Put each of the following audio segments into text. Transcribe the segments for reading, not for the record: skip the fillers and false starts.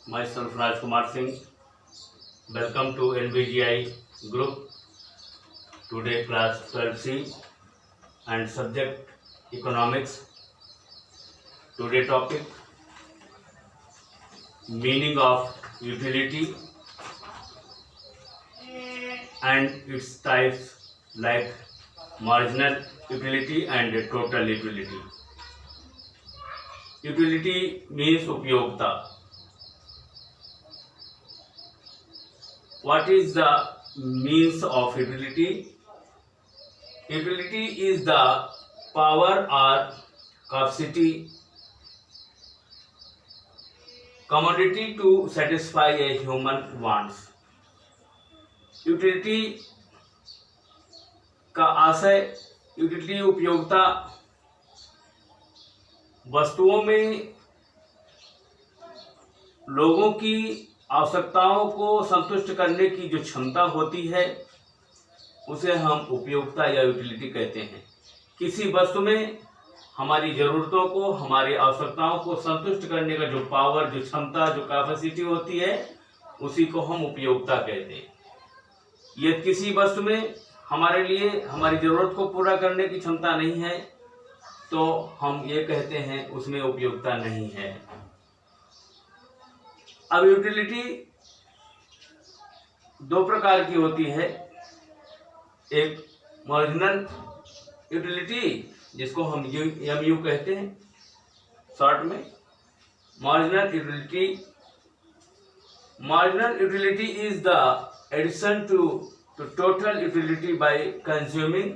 myself Rajkumar Singh. Welcome to NBGI group. Today class 12C and subject economics. Today topic meaning of utility and its types like marginal utility and total utility. Utility means उपयोगिता. What is the means of utility? Utility is the power or capacity, commodity to satisfy a human wants. Utility का आशय, utility उपयोगिता वस्तुओं में लोगों की आवश्यकताओं को संतुष्ट करने की जो क्षमता होती है उसे हम उपयोगिता या यूटिलिटी कहते हैं। किसी वस्तु में हमारी ज़रूरतों को, हमारी आवश्यकताओं को संतुष्ट करने का जो पावर, जो क्षमता, जो कैपेसिटी होती है उसी को हम उपयोगिता कहते हैं। यदि किसी वस्तु में हमारे लिए हमारी ज़रूरत को पूरा करने की क्षमता नहीं है तो हम ये कहते हैं उसमें उपयोगिता नहीं है। अब यूटिलिटी दो प्रकार की होती है। एक मार्जिनल यूटिलिटी जिसको हम एमयू कहते हैं शॉर्ट में। Marginal utility is the addition to total utility by consuming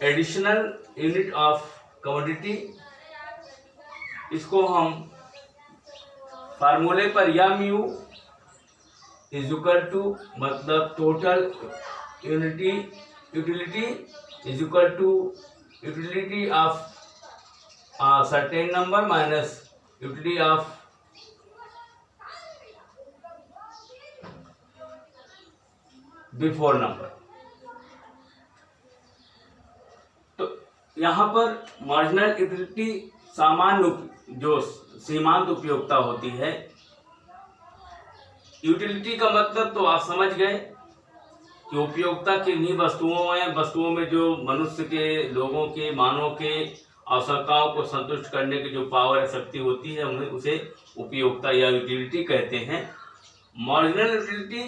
additional unit of commodity. इसको हम फार्मूले पर एमयू इज इक्वल टू मतलब total utility is equal to utility of certain number minus utility of before number. तो यहाँ पर marginal utility सामान्य जो सीमांत उपयोगिता होती है। यूटिलिटी का मतलब तो आप समझ गए कि उपयोगिता किन्हीं वस्तुओं में जो मनुष्य के, लोगों के, मानव के आवश्यकताओं को संतुष्ट करने की जो पावर या शक्ति होती है उन्हें उसे उपयोगिता या यूटिलिटी कहते हैं। मार्जिनल यूटिलिटी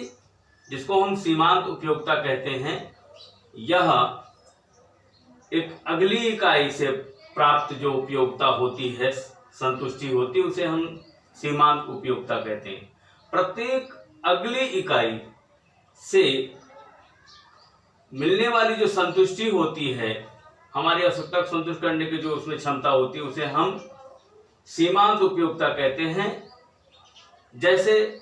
जिसको हम सीमांत उपयोगिता कहते हैं, यह एक अगली इकाई से प्राप्त जो उपयोगिता होती है, संतुष्टि होती है, उसे हम सीमांत उपयोगिता कहते हैं। प्रत्येक अगली इकाई से मिलने वाली जो संतुष्टि होती है, हमारी आवश्यकता को संतुष्ट करने की जो उसमें क्षमता होती है उसे हम सीमांत उपयोगिता कहते हैं। जैसे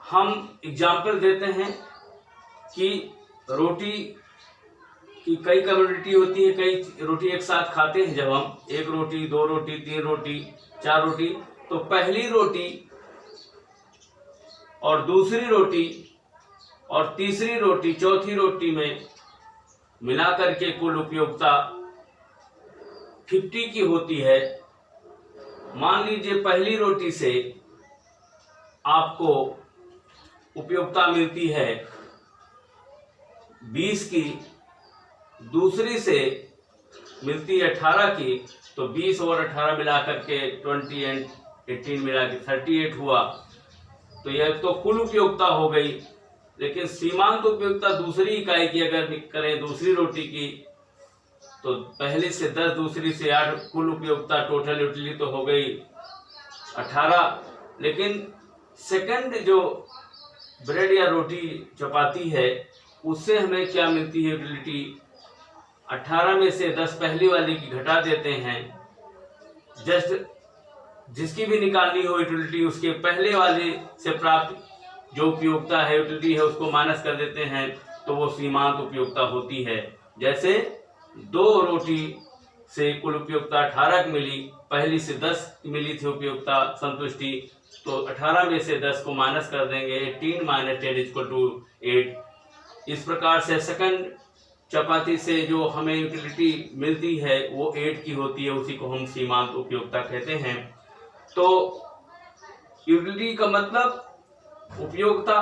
हम एग्जाम्पल देते हैं कि रोटी की कई कम्युनिटी होती है, कई रोटी एक साथ खाते हैं। जब हम एक रोटी, दो रोटी, तीन रोटी, चार रोटी, तो पहली रोटी और दूसरी रोटी और तीसरी रोटी, चौथी रोटी में मिलाकर के कुल उपयोगिता 50 की होती है। मान लीजिए पहली रोटी से आपको उपयोगिता मिलती है 20 की, दूसरी से मिलती है 18 की, तो 20 और 18 मिलाकर के 20 एंड 18 मिला के 38 हुआ। तो यह तो कुल उपयोगिता हो गई। लेकिन सीमांत उपयोगिता दूसरी इकाई की अगर करें, दूसरी रोटी की, तो पहले से 10, दूसरी से 8, कुल उपयोगिता टोटल यूटिलिटी तो हो गई 18। लेकिन सेकंड जो ब्रेड या रोटी चपाती है उससे हमें क्या मिलती है यूटिलिटी? 18 में से 10 पहली वाली की घटा देते हैं। जस्ट जिसकी भी निकालनी हो यूटिलिटी, उसके पहले वाले से प्राप्त जो उपयोगिता है, यूटिलिटी है, उसको माइनस कर देते हैं, तो वो सीमांत उपयोगिता होती है। जैसे 2 रोटी से कुल उपयोगिता 18 की मिली, पहली से 10 मिली थी उपयोगिता संतुष्टि, तो 18 में से 10 को माइनस कर देंगे, 18 - 10 = 8। इस प्रकार से सेकंड चपाती से जो हमें यूटिलिटी मिलती है वो 8 की होती है, उसी को हम सीमांत उपयोगिता कहते हैं। तो यूटिलिटी का मतलब उपयोगिता,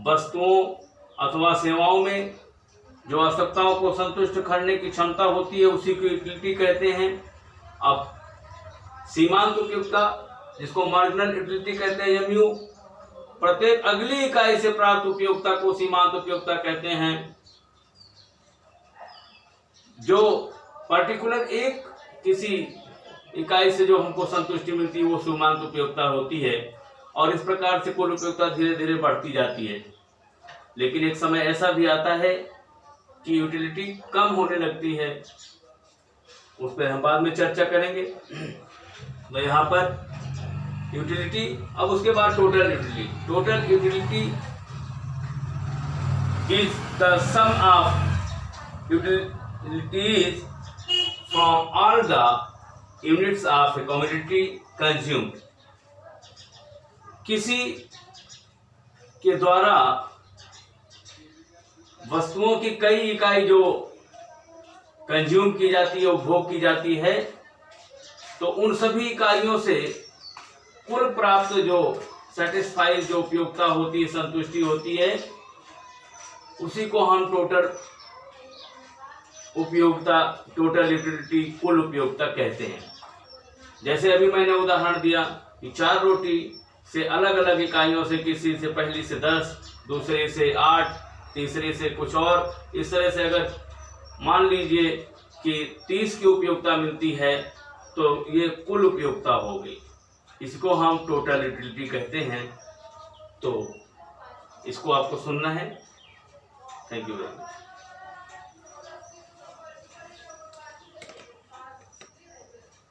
वस्तुओं अथवा सेवाओं में जो आवश्यकताओं को संतुष्ट करने की क्षमता होती है उसी को यूटिलिटी कहते हैं। अब सीमांत उपयोगिता, जिसको मार्जिनल यूटिलिटी कहते हैं, एमयू, प्रत्येक अगली इकाई से प्राप्त उपयोगिता को सीमांत उपयोगिता कहते हैं। जो पर्टिकुलर एक किसी इकाई से जो हमको संतुष्टि मिलती है वो सीमांत उपयोगिता होती है, और इस प्रकार से कुल उपयोगिता धीरे धीरे बढ़ती जाती है। लेकिन एक समय ऐसा भी आता है कि यूटिलिटी कम होने लगती है, उस पर हम बाद में चर्चा करेंगे। तो यहाँ पर यूटिलिटी, अब उसके बाद total utility. Total utility is the sum of utilities from all the units of a commodity consumed. किसी के द्वारा वस्तुओं की कई इकाई जो कंज्यूम की जाती है, उपभोग की जाती है, तो उन सभी इकाइयों से कुल प्राप्त जो सेटिस्फाइड जो उपयोगिता होती है, संतुष्टि होती है, उसी को हम टोटल उपयोगिता, टोटल यूटिलिटी, कुल उपयोगिता कहते हैं। जैसे अभी मैंने उदाहरण दिया कि 4 रोटी से अलग अलग इकाइयों से, किसी से पहली से 10, दूसरे से 8, तीसरे से कुछ और, इस तरह से अगर मान लीजिए कि 30 की उपयोगिता मिलती है तो ये कुल उपयोगिता हो गई। इसको हम टोटल यूटिलिटी कहते हैं। तो इसको आपको सुनना है। Thank you very much.